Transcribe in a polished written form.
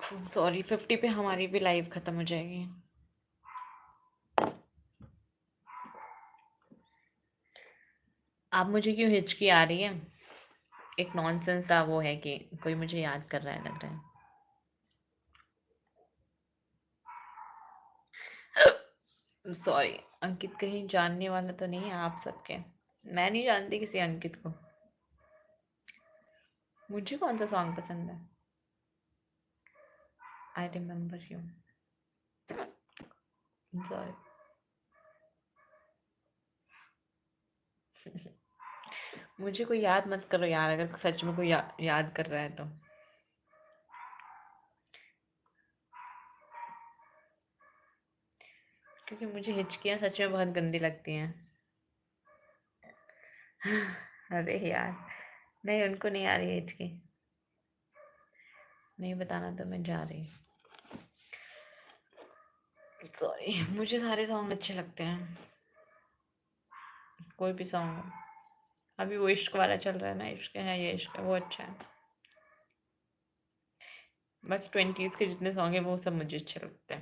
Sorry, 50 पे हमारी भी लाइव खत्म हो जाएगी। आप मुझे क्यों हिचकी आ रही है? एक नॉनसेंस सा वो है कि कोई मुझे याद कर रहा है, लग रहा है। सॉरी। अंकित कहीं जानने वाला तो नहीं है आप सबके? मैं नहीं जानती किसी अंकित को। मुझे कौन सा सॉन्ग पसंद है? I remember you. सॉरी। मुझे कोई याद मत करो यार, अगर सच में कोई याद कर रहा है तो। क्योंकि मुझे हिचकियाँ सच में बहुत गंदी लगती हैं। अरे यार, नहीं उनको नहीं आ रही है हिचकी। नहीं बताना तो मैं जा रही। सॉरी, मुझे सारे सॉन्ग अच्छे लगते हैं, कोई भी सॉन्ग। अभी वो इश्क वाला चल रहा है ना, इश्क है ये इश्क है, वो अच्छा है। बाकी 20s के जितने सॉन्ग है वो सब मुझे अच्छे लगते हैं।